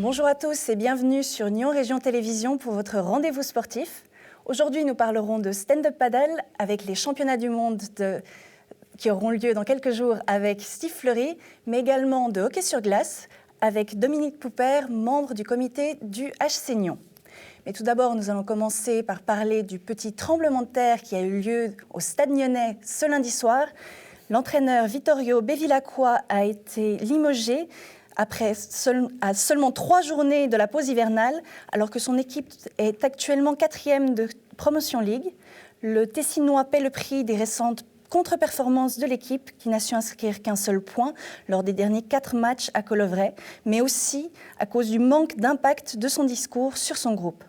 Bonjour à tous et bienvenue sur Nyon Région Télévision pour votre rendez-vous sportif. Aujourd'hui, nous parlerons de stand-up paddle avec les championnats du monde qui auront lieu dans quelques jours avec Steve Fleury, mais également de hockey sur glace avec Dominique Poupert, membre du comité du HC Nyon. Mais tout d'abord, nous allons commencer par parler du petit tremblement de terre qui a eu lieu au Stade Nyonnais ce lundi soir. L'entraîneur Vittorio Bevilacqua a été limogé après seulement 3 journées de la pause hivernale, alors que son équipe est actuellement 4e de Promotion League. Le Tessinois paie le prix des récentes contre-performances de l'équipe, qui n'a su inscrire qu'un seul point lors des derniers 4 matchs à Colovray, mais aussi à cause du manque d'impact de son discours sur son groupe.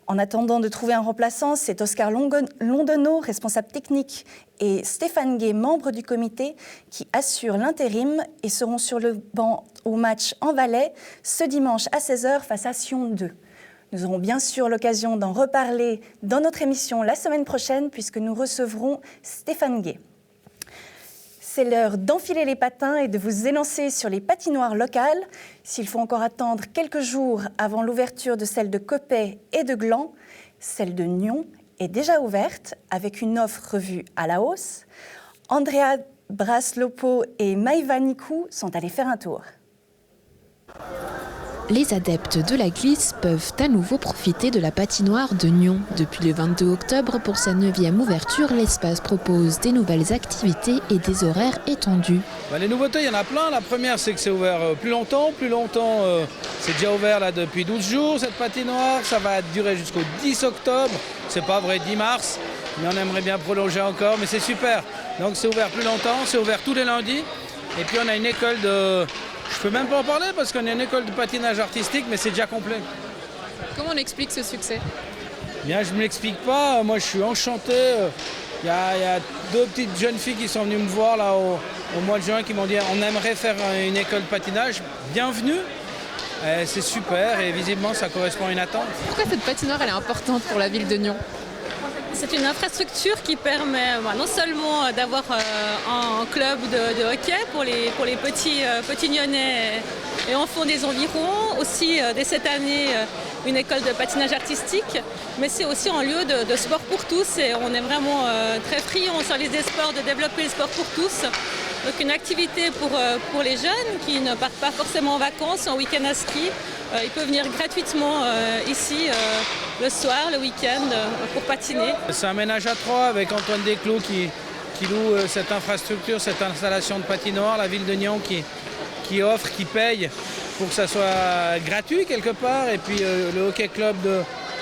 En attendant de trouver un remplaçant, c'est Oscar Londonneau, responsable technique, et Stéphane Gay, membre du comité, qui assurent l'intérim et seront sur le banc au match en Valais ce dimanche à 16h face à Sion 2. Nous aurons bien sûr l'occasion d'en reparler dans notre émission la semaine prochaine puisque nous recevrons Stéphane Gay. C'est l'heure d'enfiler les patins et de vous élancer sur les patinoires locales. S'il faut encore attendre quelques jours avant l'ouverture de celle de Coppet et de Gland, celle de Nyon est déjà ouverte avec une offre revue à la hausse. Andrea Braslopo et Maïva Nikou sont allés faire un tour. Les adeptes de la glisse peuvent à nouveau profiter de la patinoire de Nyon. Depuis le 22 octobre, pour sa 9e ouverture, l'espace propose des nouvelles activités et des horaires étendus. Les nouveautés, il y en a plein. La première, c'est que c'est ouvert plus longtemps. C'est déjà ouvert là, depuis 12 jours, cette patinoire. Ça va durer jusqu'au 10 octobre. C'est pas vrai, 10 mars. Mais on aimerait bien prolonger encore, mais c'est super. Donc c'est ouvert plus longtemps, c'est ouvert tous les lundis. Et puis on a une école de... Je peux même pas en parler parce qu'on a une école de patinage artistique, mais c'est déjà complet. Comment on explique ce succès ? Bien, je ne me l'explique pas. Moi, je suis enchanté. Il y a 2 petites jeunes filles qui sont venues me voir là, au mois de juin qui m'ont dit on aimerait faire une école de patinage. Bienvenue. C'est super et visiblement, ça correspond à une attente. Pourquoi cette patinoire elle est importante pour la ville de Nyon ? C'est une infrastructure qui permet non seulement d'avoir un club de hockey pour les petits Nyonnais et enfants des environs, aussi dès cette année une école de patinage artistique, mais c'est aussi un lieu de sport pour tous et on est vraiment très friands au service des sports de développer le sport pour tous. Donc une activité pour les jeunes qui ne partent pas forcément en vacances, en week-end à ski. Ils peuvent venir gratuitement ici le soir, le week-end, pour patiner. C'est un ménage à 3 avec Antoine Desclos qui loue cette infrastructure, cette installation de patinoire. La ville de Nyon qui offre, qui paye pour que ça soit gratuit quelque part. Et puis le hockey club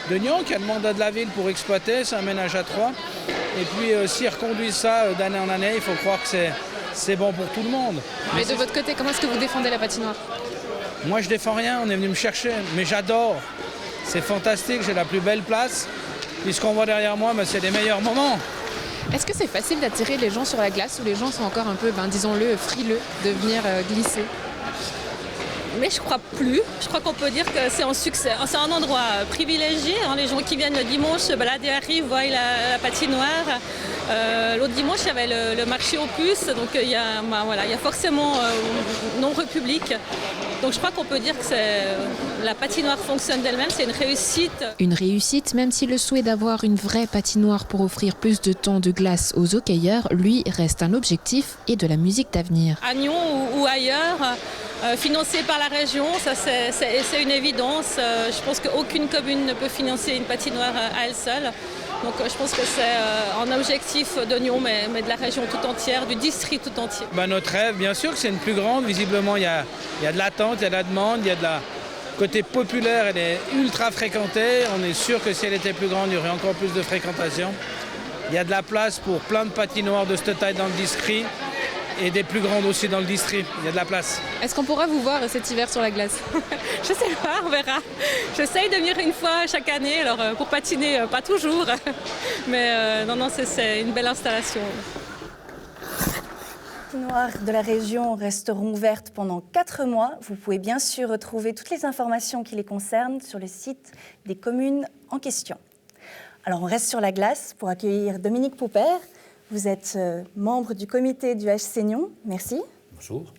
de Nyon qui a demandé de la ville pour exploiter, c'est un ménage à 3. Et puis s'ils reconduisent ça d'année en année, il faut croire que c'est bon pour tout le monde. Mais de votre côté, comment est-ce que vous défendez la patinoire ? Moi, je défends rien, on est venu me chercher, mais j'adore. C'est fantastique, j'ai la plus belle place. Puis ce qu'on voit derrière moi, c'est les meilleurs moments. Est-ce que c'est facile d'attirer les gens sur la glace ou les gens sont encore un peu, disons-le, frileux de venir glisser ? Mais je crois plus. Je crois qu'on peut dire que c'est un succès. C'est un endroit privilégié. Les gens qui viennent le dimanche se balader arrivent, voient la patinoire. L'autre dimanche, il y avait le marché aux puces. Donc il y a forcément nombreux publics. Donc je crois qu'on peut dire que la patinoire fonctionne d'elle-même, c'est une réussite. Une réussite, même si le souhait d'avoir une vraie patinoire pour offrir plus de temps de glace aux hockeyeurs, lui, reste un objectif et de la musique d'avenir. À Nyon ou ailleurs, financé par la région, ça c'est une évidence. Je pense qu'aucune commune ne peut financer une patinoire à elle seule. Donc je pense que c'est un objectif de Nyon, mais de la région tout entière, du district tout entier. Notre rêve, bien sûr que c'est une plus grande. Visiblement, il y a de l'attente, il y a de la demande, il y a de la... Côté populaire, elle est ultra fréquentée. On est sûr que si elle était plus grande, il y aurait encore plus de fréquentation. Il y a de la place pour plein de patinoires de cette taille dans le district et des plus grandes aussi dans le district. Il y a de la place. Est-ce qu'on pourra vous voir cet hiver sur la glace ? Je sais pas, on verra. J'essaye de venir une fois chaque année, alors pour patiner, pas toujours. Mais non, c'est une belle installation. Les patinoires de la région resteront ouvertes pendant 4 mois. Vous pouvez bien sûr retrouver toutes les informations qui les concernent sur le site des communes en question. Alors on reste sur la glace pour accueillir Dominique Poupert. Vous êtes membre du comité du HC Nyon. Merci. Bonjour.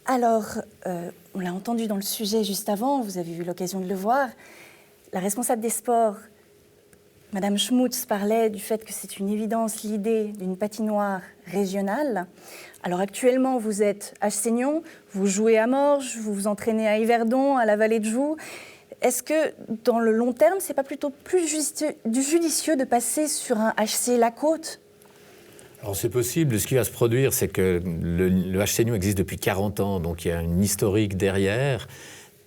Alors, on l'a entendu dans le sujet juste avant, vous avez eu l'occasion de le voir, la responsable des sports, Madame Schmutz, parlait du fait que c'est une évidence l'idée d'une patinoire régionale. Alors actuellement, vous êtes à Seignon, vous jouez à Morges, vous vous entraînez à Yverdon, à la Vallée de Joux. Est-ce que dans le long terme, c'est pas plutôt plus judicieux de passer sur un HC La Côte ? Alors c'est possible. Ce qui va se produire, c'est que le HC Seignon existe depuis 40 ans, donc il y a une historique derrière.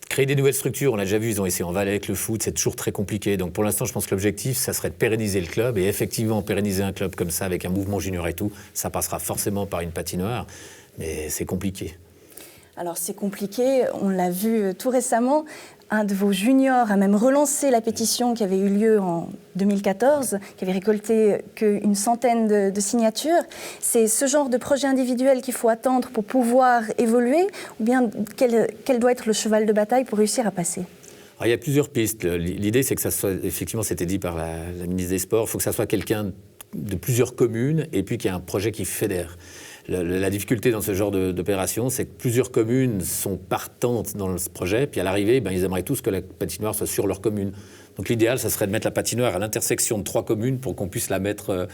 Créer des nouvelles structures, on l'a déjà vu, ils ont essayé en Valais avec le foot, c'est toujours très compliqué. Donc pour l'instant, je pense que l'objectif, ça serait de pérenniser le club. Et effectivement, pérenniser un club comme ça, avec un mouvement junior et tout, ça passera forcément par une patinoire. Mais c'est compliqué. Alors c'est compliqué, on l'a vu tout récemment. Un de vos juniors a même relancé la pétition qui avait eu lieu en 2014, qui avait récolté qu'une centaine de signatures. C'est ce genre de projet individuel qu'il faut attendre pour pouvoir évoluer, ou bien quel doit être le cheval de bataille pour réussir à passer ? Alors, il y a plusieurs pistes. L'idée, c'est que ça soit, effectivement, c'était dit par la ministre des Sports, il faut que ça soit quelqu'un de plusieurs communes et puis qu'il y ait un projet qui fédère. La difficulté dans ce genre d'opération, c'est que plusieurs communes sont partantes dans ce projet, puis à l'arrivée, ils aimeraient tous que la patinoire soit sur leur commune. Donc l'idéal, ça serait de mettre la patinoire à l'intersection de 3 communes pour qu'on puisse la mettre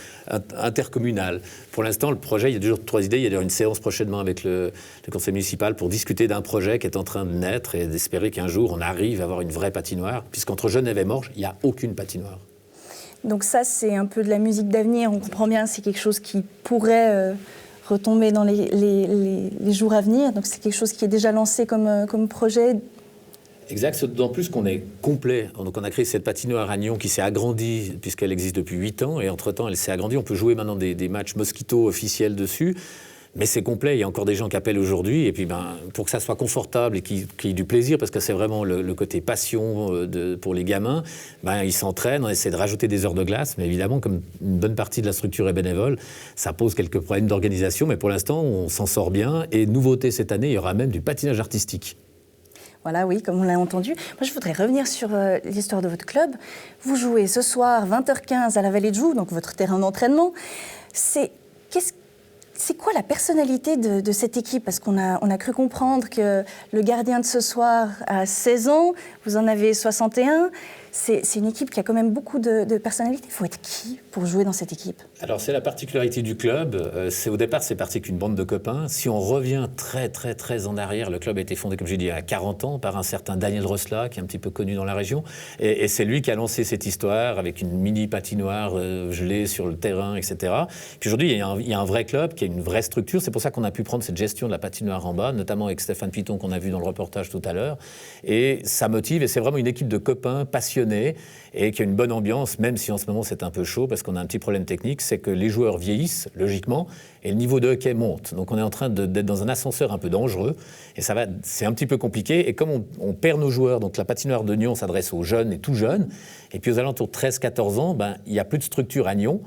intercommunale. Pour l'instant, le projet, il y a toujours 3 idées. Il y a d'ailleurs une séance prochainement avec le conseil municipal pour discuter d'un projet qui est en train de naître et d'espérer qu'un jour, on arrive à avoir une vraie patinoire, puisqu'entre Genève et Morges, il n'y a aucune patinoire. Donc ça, c'est un peu de la musique d'avenir. On comprend bien, c'est quelque chose qui pourrait retomber dans les jours à venir. Donc c'est quelque chose qui est déjà lancé comme projet. Exact, d'autant plus qu'on est complet. Donc on a créé cette patinoire à Nyon qui s'est agrandie puisqu'elle existe depuis 8 ans. Et entre-temps, elle s'est agrandie. On peut jouer maintenant des matchs Mosquito officiels dessus. Mais c'est complet, il y a encore des gens qui appellent aujourd'hui. Et puis pour que ça soit confortable et qu'il y ait du plaisir, parce que c'est vraiment le côté passion pour les gamins, ils s'entraînent, on essaie de rajouter des heures de glace. Mais évidemment, comme une bonne partie de la structure est bénévole, ça pose quelques problèmes d'organisation. Mais pour l'instant, on s'en sort bien. Et nouveauté cette année, il y aura même du patinage artistique. Voilà, oui, comme on l'a entendu. Moi, je voudrais revenir sur l'histoire de votre club. Vous jouez ce soir, 20h15, à la Vallée de Joux, donc votre terrain d'entraînement. C'est quoi la personnalité de cette équipe ? Parce qu'on a cru comprendre que le gardien de ce soir a 16 ans, vous en avez 61. C'est une équipe qui a quand même beaucoup de personnalité. Il faut être qui pour jouer dans cette équipe ? Alors, c'est la particularité du club. Au départ, c'est parti qu'une bande de copains. Si on revient très, très, très en arrière, le club a été fondé, comme j'ai dit, à 40 ans par un certain Daniel Rosla, qui est un petit peu connu dans la région. Et c'est lui qui a lancé cette histoire avec une mini patinoire gelée sur le terrain, etc. Puis aujourd'hui, il y a un vrai club qui a une vraie structure. C'est pour ça qu'on a pu prendre cette gestion de la patinoire en bas, notamment avec Stéphane Piton, qu'on a vu dans le reportage tout à l'heure. Et ça motive, et c'est vraiment une équipe de copains passionnés et qui a une bonne ambiance, même si en ce moment c'est un peu chaud parce qu'on a un petit problème technique, c'est que les joueurs vieillissent, logiquement, et le niveau de hockey monte. Donc on est en train d'être dans un ascenseur un peu dangereux, et c'est un petit peu compliqué. Et comme on perd nos joueurs, donc la patinoire de Nyon s'adresse aux jeunes et tout jeunes, et puis aux alentours de 13-14 ans, il n'y a plus de structure à Nyon.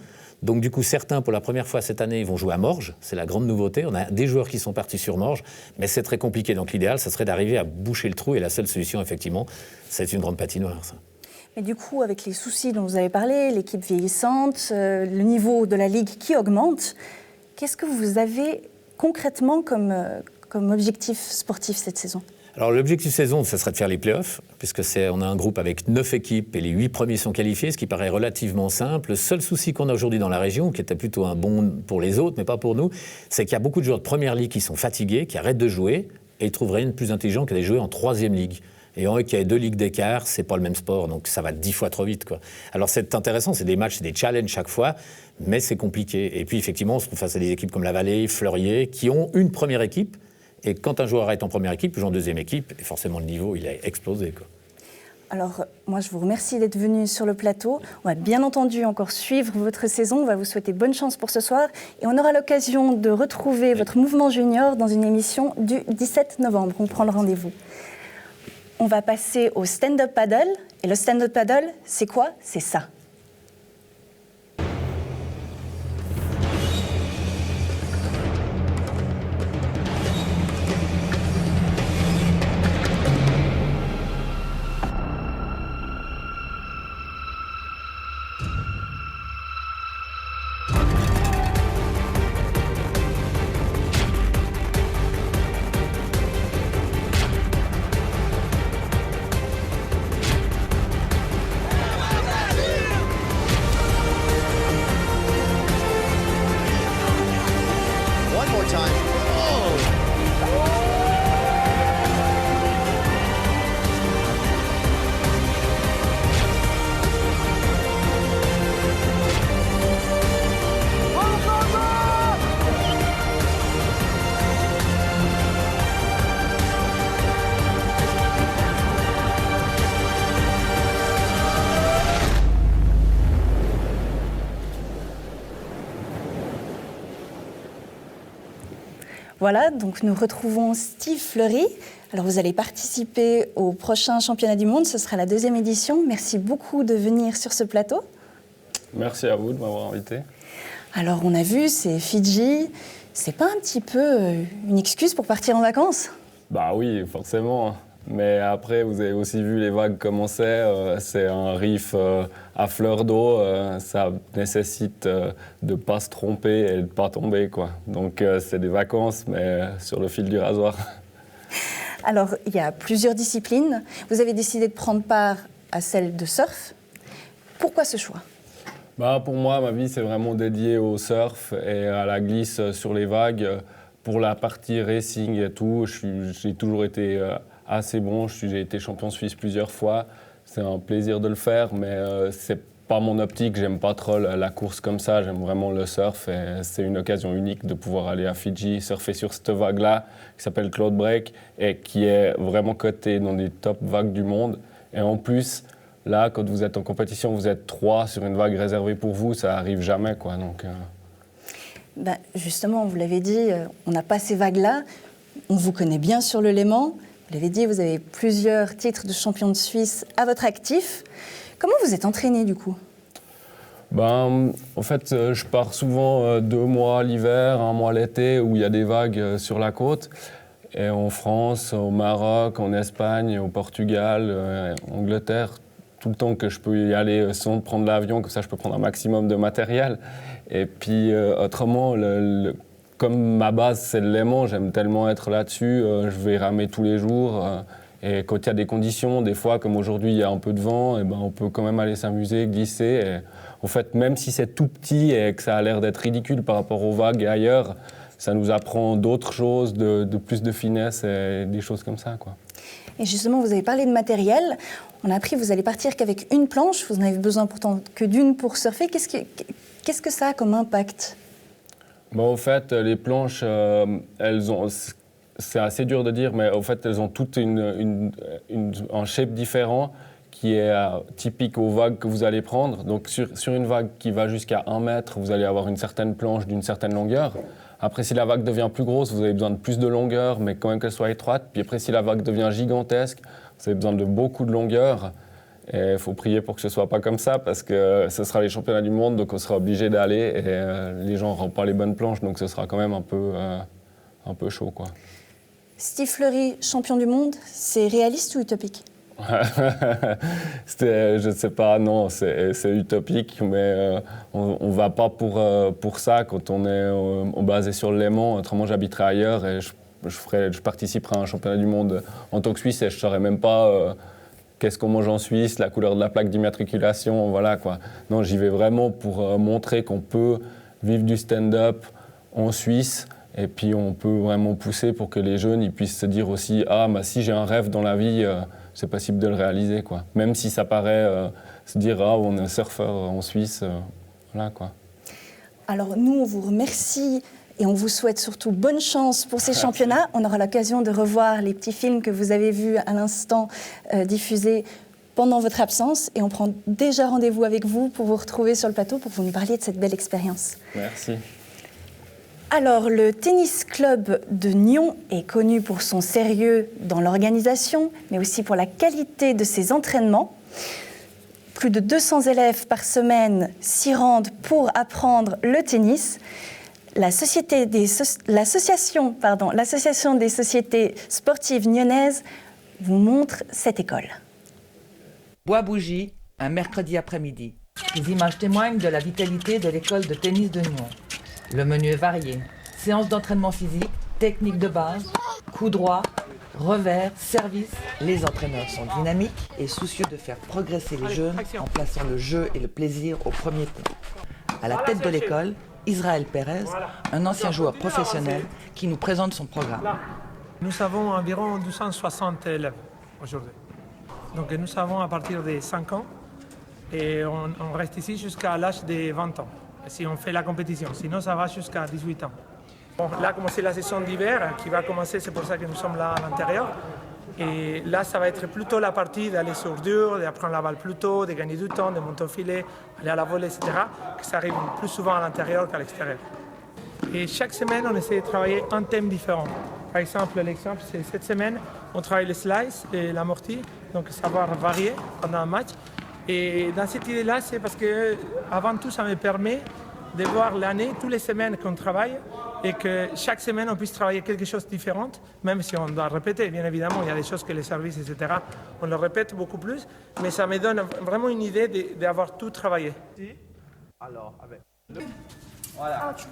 Donc du coup, certains, pour la première fois cette année, ils vont jouer à Morges. C'est la grande nouveauté. On a des joueurs qui sont partis sur Morges, mais c'est très compliqué. Donc l'idéal, ça serait d'arriver à boucher le trou. Et la seule solution, effectivement, c'est une grande patinoire, ça. Mais du coup, avec les soucis dont vous avez parlé, l'équipe vieillissante, le niveau de la Ligue qui augmente, qu'est-ce que vous avez concrètement comme objectif sportif cette saison ? Alors l'objectif saison, ça serait de faire les playoffs, puisqu'on a un groupe avec 9 équipes et les 8 premiers sont qualifiés, ce qui paraît relativement simple. Le seul souci qu'on a aujourd'hui dans la région, qui était plutôt un bon pour les autres, mais pas pour nous, c'est qu'il y a beaucoup de joueurs de première ligue qui sont fatigués, qui arrêtent de jouer, et ils trouvent rien de plus intelligent que d'aller jouer en 3e ligue. Et en hockey, il y a 2 ligues d'écart, c'est pas le même sport, donc ça va 10 fois trop vite, quoi. Alors c'est intéressant, c'est des matchs, c'est des challenges chaque fois, mais c'est compliqué. Et puis effectivement, on se trouve face à des équipes comme la Vallée, Fleurier, qui ont une première équipe. Et quand un joueur est en première équipe, il joue en 2e équipe, et forcément le niveau, il a explosé, quoi. Alors, moi, je vous remercie d'être venu sur le plateau. On va bien entendu encore suivre votre saison. On va vous souhaiter bonne chance pour ce soir. Et on aura l'occasion de retrouver votre mouvement junior dans une émission du 17 novembre. On prend le rendez-vous. On va passer au stand-up paddle. Et le stand-up paddle, c'est quoi ? C'est ça. Voilà, donc nous retrouvons Steve Fleury. Alors vous allez participer au prochain championnat du monde, ce sera la 2e édition. Merci beaucoup de venir sur ce plateau. Merci à vous de m'avoir invité. Alors on a vu, c'est Fidji. C'est pas un petit peu une excuse pour partir en vacances? Bah oui, forcément. Mais après, vous avez aussi vu les vagues comment c'est un reef à fleur d'eau. Ça nécessite de ne pas se tromper et de ne pas tomber, quoi. Donc c'est des vacances, mais sur le fil du rasoir. Alors, il y a plusieurs disciplines. Vous avez décidé de prendre part à celle de surf. Pourquoi ce choix? Bah, pour moi, ma vie, c'est vraiment dédié au surf et à la glisse sur les vagues. Pour la partie racing et tout, j'ai toujours été assez bon. J'ai été champion suisse plusieurs fois. C'est un plaisir de le faire, mais c'est pas mon optique. J'aime pas trop la course comme ça. J'aime vraiment le surf et c'est une occasion unique de pouvoir aller à Fidji, surfer sur cette vague-là qui s'appelle Cloud Break et qui est vraiment cotée dans les top vagues du monde. Et en plus, là, quand vous êtes en compétition, vous êtes 3 sur une vague réservée pour vous. Ça arrive jamais, quoi. Donc, Ben, justement, vous l'avez dit, on n'a pas ces vagues-là. On vous connaît bien sur le Léman. Vous l'avez dit, vous avez plusieurs titres de champion de Suisse à votre actif. Comment vous êtes entraîné du coup? Ben, en fait, je pars souvent 2 mois l'hiver, 1 mois l'été, où il y a des vagues sur la côte. Et en France, au Maroc, en Espagne, au Portugal, en Angleterre, tout le temps que je peux y aller sans prendre l'avion, comme ça je peux prendre un maximum de matériel. Et puis autrement, comme ma base c'est le Léman, j'aime tellement être là-dessus, je vais ramer tous les jours. Et quand il y a des conditions, des fois comme aujourd'hui il y a un peu de vent, et ben, on peut quand même aller s'amuser, glisser. Et, en fait, même si c'est tout petit et que ça a l'air d'être ridicule par rapport aux vagues et ailleurs, ça nous apprend d'autres choses, de plus de finesse et des choses comme ça, quoi. Et justement, vous avez parlé de matériel. On a appris que vous allez partir qu'avec une planche. Vous n'avez besoin pourtant que d'une pour surfer. Qu'est-ce que ça a comme impact? Bon, en fait, les planches, elles ont... C'est assez dur de dire, mais en fait, elles ont toutes un shape différent qui est typique aux vagues que vous allez prendre. Donc, sur une vague qui va jusqu'à 1 mètre, vous allez avoir une certaine planche d'une certaine longueur. Après, si la vague devient plus grosse, vous avez besoin de plus de longueur, mais quand même qu'elle soit étroite. Puis après, si la vague devient gigantesque, vous avez besoin de beaucoup de longueur. Et il faut prier pour que ce ne soit pas comme ça, parce que ce sera les championnats du monde, donc on sera obligé d'aller. Et les gens n'auront pas les bonnes planches, donc ce sera quand même un peu chaud, quoi. Steve Fleury, champion du monde, c'est réaliste ou utopique? Je ne sais pas, non, c'est utopique, mais on ne va pas pour ça quand on est basé sur le Léman. Autrement, j'habiterai ailleurs et je participerai à un championnat du monde en tant que Suisse et je ne saurais même pas qu'est-ce qu'on mange en Suisse, la couleur de la plaque d'immatriculation, voilà quoi. Non, j'y vais vraiment pour montrer qu'on peut vivre du stand-up en Suisse. Et puis on peut vraiment pousser pour que les jeunes ils puissent se dire aussi « Ah, bah, si j'ai un rêve dans la vie, c'est possible de le réaliser. » quoi. Même si ça paraît se dire « Ah, on est surfeur en Suisse. » Voilà quoi. Alors nous, on vous remercie et on vous souhaite surtout bonne chance pour ces championnats. On aura l'occasion de revoir les petits films que vous avez vus à l'instant diffusés pendant votre absence. Et on prend déjà rendez-vous avec vous pour vous retrouver sur le plateau pour que vous nous parliez de cette belle expérience. Merci. Alors, le tennis club de Nyon est connu pour son sérieux dans l'organisation, mais aussi pour la qualité de ses entraînements. Plus de 200 élèves par semaine s'y rendent pour apprendre le tennis. L'association des sociétés sportives nyonnaises vous montre cette école. Bois-Bougie, un mercredi après-midi. Les images témoignent de la vitalité de l'école de tennis de Nyon. Le menu est varié. Séance d'entraînement physique, technique de base, coup droit, revers, service. Les entraîneurs sont dynamiques et soucieux de faire progresser les jeunes en plaçant le jeu et le plaisir au premier plan. À la tête de l'école, Israël Pérez, un ancien joueur professionnel qui nous présente son programme. Nous avons environ 260 élèves aujourd'hui. Donc nous avons à partir de 5 ans et on reste ici jusqu'à l'âge de 20 ans. Si on fait la compétition, sinon ça va jusqu'à 18 ans. Bon, là, comme c'est la saison d'hiver qui va commencer, c'est pour ça que nous sommes là à l'intérieur. Et là, ça va être plutôt la partie d'aller sur dur, d'apprendre la balle plus tôt, de gagner du temps, de monter au filet, aller à la volée, etc. Que ça arrive plus souvent à l'intérieur qu'à l'extérieur. Et chaque semaine, on essaie de travailler un thème différent. Par exemple, l'exemple, c'est cette semaine, on travaille le slice et l'amorti, donc savoir varier pendant un match. Et dans cette idée-là, c'est parce que, avant tout, ça me permet de voir l'année, toutes les semaines qu'on travaille, et que chaque semaine, on puisse travailler quelque chose de différent, même si on doit répéter, bien évidemment, il y a des choses que les services, etc., on le répète beaucoup plus, mais ça me donne vraiment une idée d'avoir tout travaillé. Alors, avec... Voilà. Oh, c'est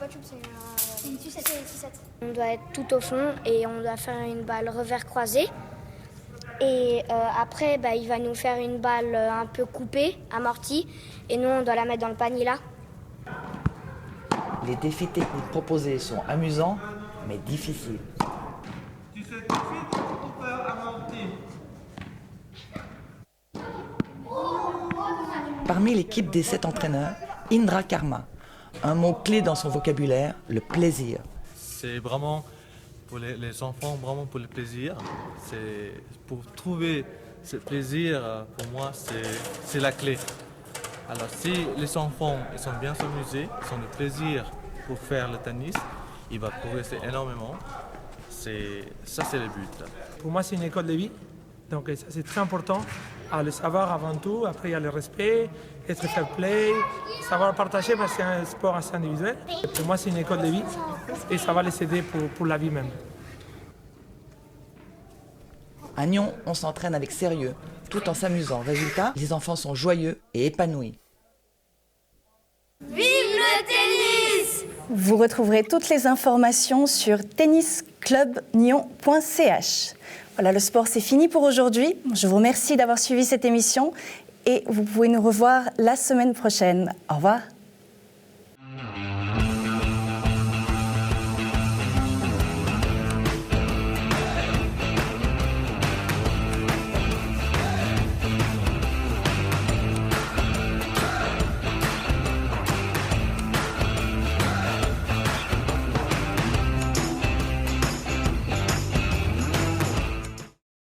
une sucette. On doit être tout au fond et on doit faire une balle revers croisé. Et après, il va nous faire une balle un peu coupée, amortie, et nous, on doit la mettre dans le panier là. Les défis techniques proposés sont amusants, mais difficiles. Parmi l'équipe des 7 entraîneurs, Indra Karma. Un mot clé dans son vocabulaire, le plaisir. C'est vraiment pour les enfants, vraiment pour le plaisir. C'est pour trouver ce plaisir, pour moi, c'est la clé. Alors si les enfants ils sont bien s'amuser, ils ont le plaisir pour faire le tennis, il va progresser énormément. Ça c'est le but. Pour moi, c'est une école de vie, donc ça, c'est très important à le savoir avant tout. Après, il y a le respect, être fair play, savoir partager parce que c'est un sport assez individuel. Pour moi, c'est une école de vie et ça va les aider pour la vie même. À Nyon, on s'entraîne avec sérieux, tout en s'amusant. Résultat, les enfants sont joyeux et épanouis. Vive le tennis! Vous retrouverez toutes les informations sur tennisclubnyon.ch. Voilà, le sport, c'est fini pour aujourd'hui. Je vous remercie d'avoir suivi cette émission et vous pouvez nous revoir la semaine prochaine. Au revoir.